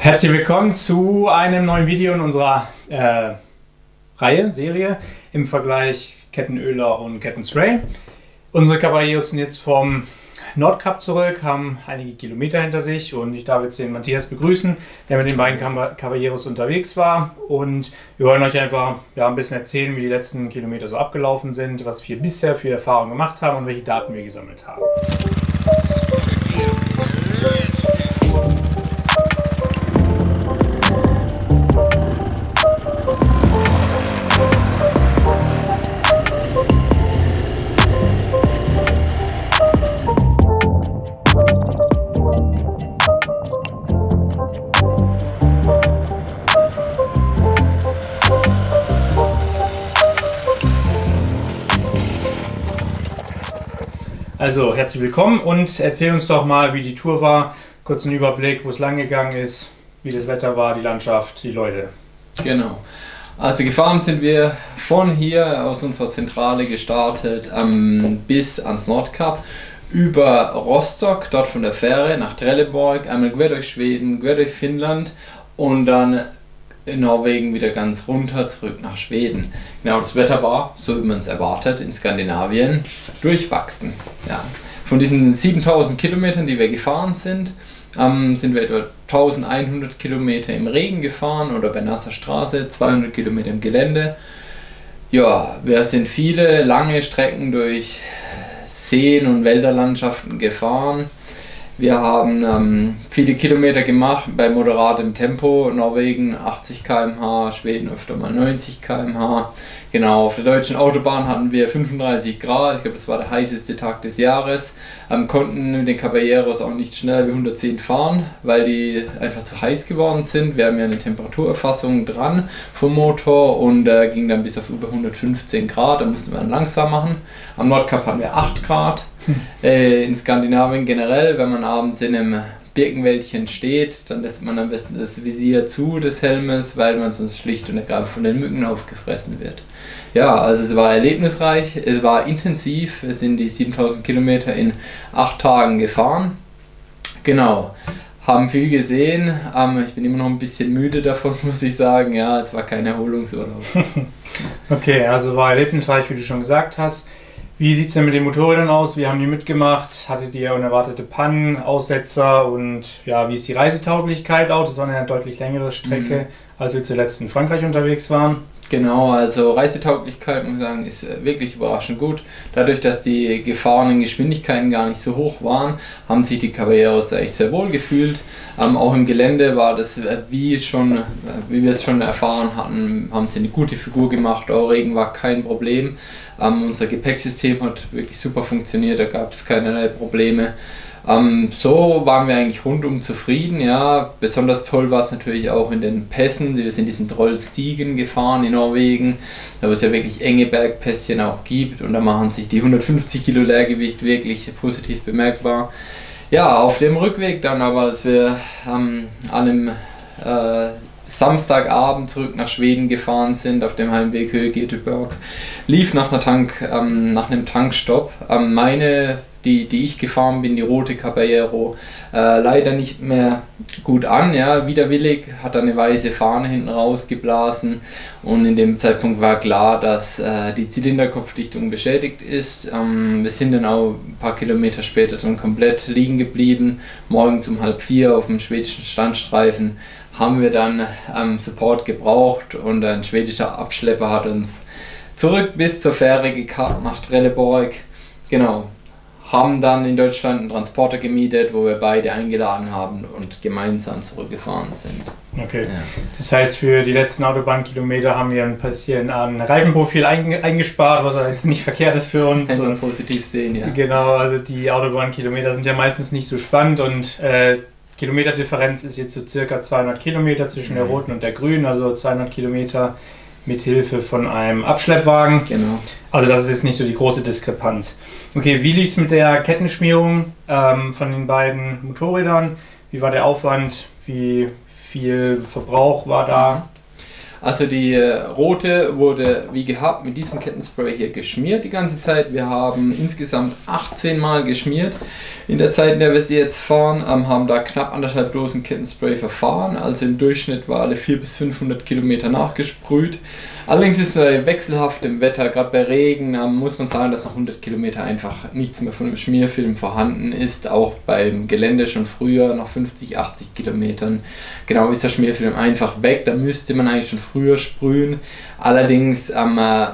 Herzlich willkommen zu einem neuen Video in unserer Serie im Vergleich Kettenöler und Kettenspray. Unsere Caballeros sind jetzt vom Nordkap zurück, haben einige Kilometer hinter sich und ich darf jetzt den Matthias begrüßen, der mit den beiden Caballeros unterwegs war, und wir wollen euch einfach ein bisschen erzählen, wie die letzten Kilometer so abgelaufen sind, was wir bisher für Erfahrungen gemacht haben und welche Daten wir gesammelt haben. Also, herzlich willkommen und erzähl uns doch mal, wie die Tour war. Kurzen Überblick, wo es lang gegangen ist, wie das Wetter war, die Landschaft, die Leute. Genau. Also gefahren sind wir von hier aus unserer Zentrale gestartet bis ans Nordkap, über Rostock, dort von der Fähre nach Trelleborg, einmal quer durch Schweden, quer durch Finnland und dann in Norwegen wieder ganz runter zurück nach Schweden. Genau, das Wetter war, so wie man es erwartet, in Skandinavien durchwachsen. Ja. Von diesen 7000 Kilometern, die wir gefahren sind, sind wir etwa 1100 Kilometer im Regen gefahren oder bei nasser Straße, 200 Kilometer im Gelände. Ja, wir sind viele lange Strecken durch Seen und Wälderlandschaften gefahren. Wir haben viele Kilometer gemacht bei moderatem Tempo, Norwegen 80 km/h, Schweden öfter mal 90 km/h. Genau, auf der deutschen Autobahn hatten wir 35 Grad, ich glaube das war der heißeste Tag des Jahres. Konnten mit den Caballeros auch nicht schneller wie 110 fahren, weil die einfach zu heiß geworden sind. Wir haben ja eine Temperaturerfassung dran vom Motor und ging dann bis auf über 115 Grad, da mussten wir dann langsam machen. Am Nordkap hatten wir 8 Grad. In Skandinavien generell, wenn man abends in einem Birkenwäldchen steht, dann lässt man am besten das Visier zu des Helmes, weil man sonst schlicht und ergreifend von den Mücken aufgefressen wird. Ja, also es war erlebnisreich, es war intensiv, wir sind die 7000 Kilometer in 8 Tagen gefahren. Genau, haben viel gesehen, ich bin immer noch ein bisschen müde davon, muss ich sagen, ja, es war kein Erholungsurlaub. Okay, also war erlebnisreich, wie du schon gesagt hast. Wie sieht es denn mit den Motorrädern aus? Wie haben die mitgemacht? Hattet ihr unerwartete Pannen, Aussetzer und ja, wie ist die Reisetauglichkeit auch? Das war eine deutlich längere Strecke, als wir zuletzt in Frankreich unterwegs waren. Genau, also Reisetauglichkeit, muss ich sagen, ist wirklich überraschend gut. Dadurch, dass die gefahrenen Geschwindigkeiten gar nicht so hoch waren, haben sich die Caballeros eigentlich sehr wohl gefühlt. Auch im Gelände war das, wie wir es schon erfahren hatten, haben sie eine gute Figur gemacht. Auch Regen war kein Problem. Unser Gepäcksystem hat wirklich super funktioniert, da gab es keinerlei Probleme. So waren wir eigentlich rundum zufrieden, ja. Besonders toll war es natürlich auch in den Pässen. Wir sind diesen Trollstigen gefahren in Norwegen, da es ja wirklich enge Bergpässchen auch gibt, und da machen sich die 150 Kilo Leergewicht wirklich positiv bemerkbar. Ja, auf dem Rückweg dann aber, als wir an einem Samstagabend zurück nach Schweden gefahren sind, auf dem Heimweg Höhe Göteborg, lief nach einem Tankstopp die ich gefahren bin, die rote Caballero, leider nicht mehr gut an. Ja, widerwillig hat er eine weiße Fahne hinten rausgeblasen, und in dem Zeitpunkt war klar, dass die Zylinderkopfdichtung beschädigt ist. Wir sind dann auch ein paar Kilometer später dann komplett liegen geblieben. Morgens um 3:30 auf dem schwedischen Standstreifen haben wir dann Support gebraucht, und ein schwedischer Abschlepper hat uns zurück bis zur Fähre gekarrt nach Trelleborg. Genau. Haben dann in Deutschland einen Transporter gemietet, wo wir beide eingeladen haben und gemeinsam zurückgefahren sind. Okay, ja. Das heißt, für die letzten Autobahnkilometer haben wir ein bisschen an Reifenprofil eingespart, was jetzt nicht verkehrt ist für uns. Kann man positiv sehen, ja. Genau, also die Autobahnkilometer sind ja meistens nicht so spannend, und Kilometerdifferenz ist jetzt so circa 200 Kilometer zwischen der roten und der grünen, also 200 Kilometer mit Hilfe von einem Abschleppwagen. Genau. Also das ist jetzt nicht so die große Diskrepanz. Okay, wie lief es mit der Kettenschmierung von den beiden Motorrädern? Wie war der Aufwand? Wie viel Verbrauch war da? Also die rote wurde wie gehabt mit diesem Kettenspray hier geschmiert die ganze Zeit. Wir haben insgesamt 18 Mal geschmiert. In der Zeit, in der wir sie jetzt fahren, haben da knapp 1,5 Dosen Kettenspray verfahren. Also im Durchschnitt war alle 400 bis 500 Kilometer nachgesprüht. Allerdings ist es wechselhaft im Wetter, gerade bei Regen muss man sagen, dass nach 100 Kilometer einfach nichts mehr von dem Schmierfilm vorhanden ist. Auch beim Gelände schon früher, nach 50, 80 Kilometern, genau ist der Schmierfilm einfach weg. Da müsste man eigentlich schon früher sprühen. Allerdings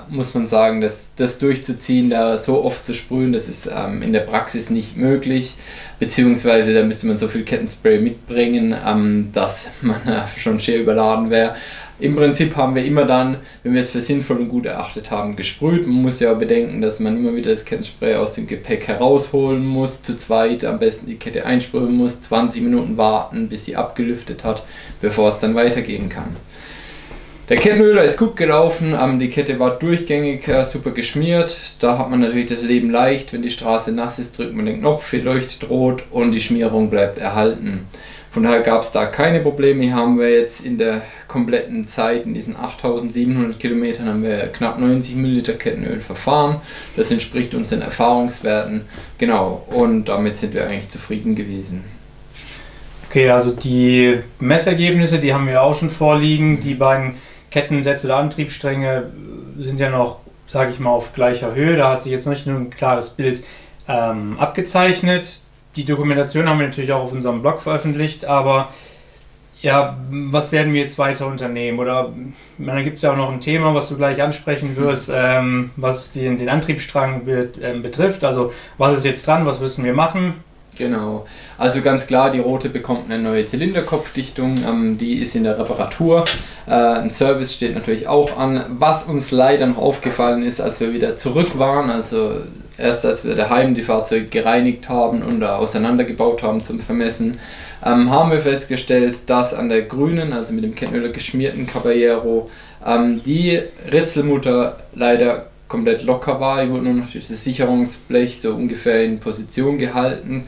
muss man sagen, dass das durchzuziehen, da so oft zu sprühen, das ist in der Praxis nicht möglich. Beziehungsweise da müsste man so viel Kettenspray mitbringen, dass man schon schier überladen wäre. Im Prinzip haben wir immer dann, wenn wir es für sinnvoll und gut erachtet haben, gesprüht. Man muss ja auch bedenken, dass man immer wieder das Kettenspray aus dem Gepäck herausholen muss, zu zweit am besten die Kette einsprühen muss, 20 Minuten warten, bis sie abgelüftet hat, bevor es dann weitergehen kann. Der Kettenöler ist gut gelaufen, die Kette war durchgängig super geschmiert. Da hat man natürlich das Leben leicht, wenn die Straße nass ist, drückt man den Knopf, viel leuchtet rot und die Schmierung bleibt erhalten. Von daher gab es da keine Probleme. Hier haben wir jetzt in der kompletten Zeit, in diesen 8700 Kilometern, haben wir knapp 90 Milliliter Kettenöl verfahren. Das entspricht unseren Erfahrungswerten. Genau, und damit sind wir eigentlich zufrieden gewesen. Okay, also die Messergebnisse, die haben wir auch schon vorliegen. Die beiden Kettensätze oder Antriebsstränge sind ja noch, sage ich mal, auf gleicher Höhe. Da hat sich jetzt nicht nur ein klares Bild abgezeichnet. Die Dokumentation haben wir natürlich auch auf unserem Blog veröffentlicht, aber ja, was werden wir jetzt weiter unternehmen? Oder da gibt es ja auch noch ein Thema, was du gleich ansprechen wirst, was den Antriebsstrang betrifft. Also was ist jetzt dran, was müssen wir machen? Genau, also ganz klar, die rote bekommt eine neue Zylinderkopfdichtung, die ist in der Reparatur. Ein Service steht natürlich auch an. Was uns leider noch aufgefallen ist, als wir wieder zurück waren, also erst als wir daheim die Fahrzeuge gereinigt haben und auseinandergebaut haben zum Vermessen, haben wir festgestellt, dass an der grünen, also mit dem Kettenöler geschmierten Caballero, die Ritzelmutter leider komplett locker war. Die wurde nur noch durch das Sicherungsblech so ungefähr in Position gehalten.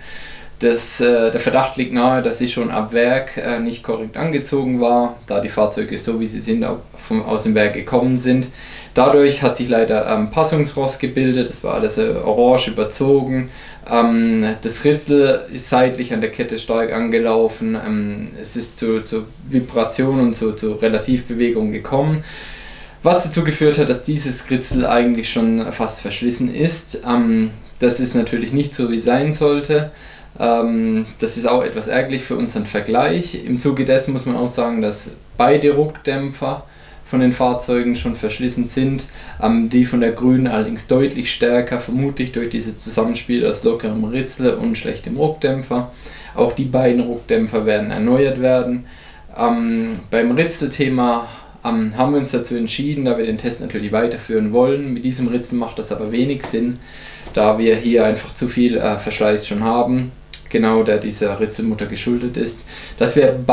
Der Verdacht liegt nahe, dass sie schon ab Werk nicht korrekt angezogen war, da die Fahrzeuge so wie sie sind aus dem Werk gekommen sind. Dadurch hat sich leider Passungsrost gebildet, das war alles orange überzogen. Das Ritzel ist seitlich an der Kette stark angelaufen, es ist zu Vibration und zu Relativbewegung gekommen. Was dazu geführt hat, dass dieses Ritzel eigentlich schon fast verschlissen ist. Das ist natürlich nicht so, wie es sein sollte. Das ist auch etwas ärgerlich für unseren Vergleich. Im Zuge dessen muss man auch sagen, dass beide Ruckdämpfer von den Fahrzeugen schon verschlissen sind. Die von der grünen allerdings deutlich stärker, vermutlich durch dieses Zusammenspiel aus lockerem Ritzel und schlechtem Ruckdämpfer. Auch die beiden Ruckdämpfer werden erneuert werden. Beim Ritzelthema haben wir uns dazu entschieden, da wir den Test natürlich weiterführen wollen. Mit diesem Ritzel macht das aber wenig Sinn, da wir hier einfach zu viel Verschleiß schon haben, genau der dieser Ritzelmutter geschuldet ist, dass wir an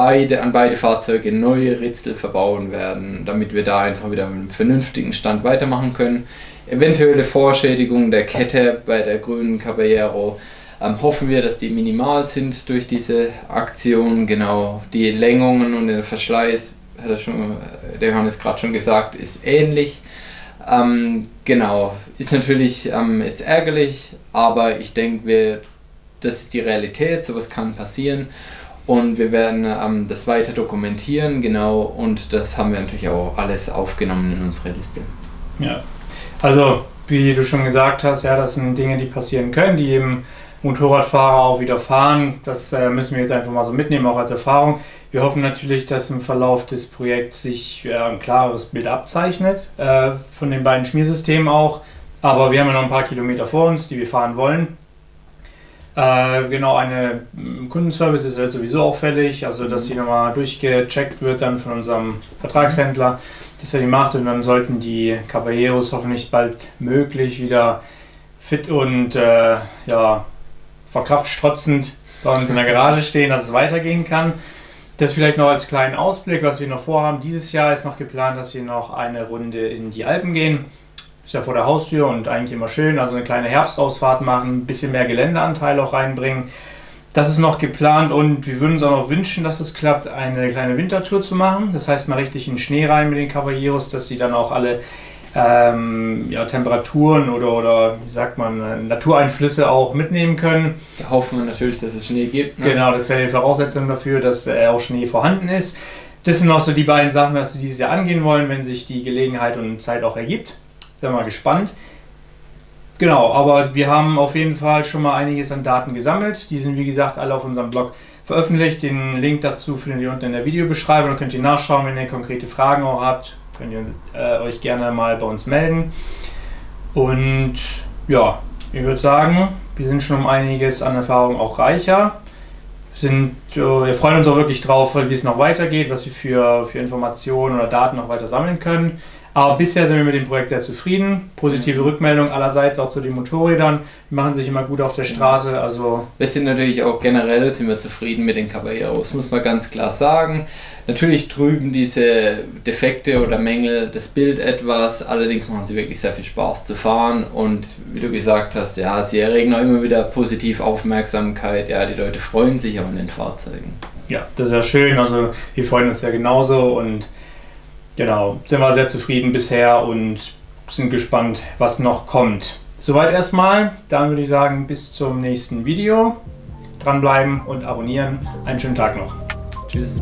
beide Fahrzeuge neue Ritzel verbauen werden, damit wir da einfach wieder mit einem vernünftigen Stand weitermachen können. Eventuelle Vorschädigungen der Kette bei der grünen Caballero hoffen wir, dass die minimal sind durch diese Aktion. Genau, die Längungen und der Verschleiß, hat der Johannes gerade schon gesagt, ist ähnlich. Genau, ist natürlich jetzt ärgerlich, aber ich denke, das ist die Realität, sowas kann passieren und wir werden das weiter dokumentieren, genau, und das haben wir natürlich auch alles aufgenommen in unsere Liste. Ja, also wie du schon gesagt hast, ja, das sind Dinge, die passieren können, die eben Motorradfahrer auch wieder fahren. Das müssen wir jetzt einfach mal so mitnehmen, auch als Erfahrung. Wir hoffen natürlich, dass im Verlauf des Projekts sich ein klareres Bild abzeichnet, von den beiden Schmiersystemen auch. Aber wir haben ja noch ein paar Kilometer vor uns, die wir fahren wollen. Genau, eine Kundenservice ist halt sowieso auffällig, also dass sie nochmal durchgecheckt wird dann von unserem Vertragshändler, das er die macht, und dann sollten die Caballeros hoffentlich bald möglich wieder fit und vor Kraft strotzend bei uns in der Garage stehen, dass es weitergehen kann. Das vielleicht noch als kleinen Ausblick, was wir noch vorhaben. Dieses Jahr ist noch geplant, dass wir noch eine Runde in die Alpen gehen. Ist ja vor der Haustür und eigentlich immer schön. Also eine kleine Herbstausfahrt machen, ein bisschen mehr Geländeanteil auch reinbringen. Das ist noch geplant und wir würden uns auch noch wünschen, dass es klappt, eine kleine Wintertour zu machen. Das heißt, mal richtig in den Schnee rein mit den Caballeros, dass sie dann auch alle ja, Temperaturen oder wie sagt man, Natureinflüsse auch mitnehmen können. Da hoffen wir natürlich, dass es Schnee gibt. Ne? Genau, das wäre die Voraussetzung dafür, dass auch Schnee vorhanden ist. Das sind noch so die beiden Sachen, was wir dieses Jahr angehen wollen, wenn sich die Gelegenheit und Zeit auch ergibt. Sind wir mal gespannt. Genau, aber wir haben auf jeden Fall schon mal einiges an Daten gesammelt. Die sind, wie gesagt, alle auf unserem Blog veröffentlicht. Den Link dazu findet ihr unten in der Videobeschreibung. Da könnt ihr nachschauen, wenn ihr konkrete Fragen auch habt. Könnt ihr euch gerne mal bei uns melden. Und ja, ich würde sagen, wir sind schon um einiges an Erfahrung auch reicher. Wir freuen uns auch wirklich drauf, wie es noch weitergeht, was wir für Informationen oder Daten noch weiter sammeln können. Aber bisher sind wir mit dem Projekt sehr zufrieden. Positive Rückmeldung allerseits auch zu den Motorrädern. Die machen sich immer gut auf der Straße. Also wir sind natürlich auch generell sind wir zufrieden mit den Caballeros, muss man ganz klar sagen. Natürlich trüben diese Defekte oder Mängel das Bild etwas, allerdings machen sie wirklich sehr viel Spaß zu fahren und wie du gesagt hast, ja, sie erregen auch immer wieder positiv Aufmerksamkeit. Ja, die Leute freuen sich auch an den Fahrzeugen. Ja, das ist ja schön. Also wir freuen uns ja genauso und genau, sind wir sehr zufrieden bisher und sind gespannt, was noch kommt. Soweit erstmal, dann würde ich sagen, bis zum nächsten Video. Dranbleiben und abonnieren. Einen schönen Tag noch. Tschüss.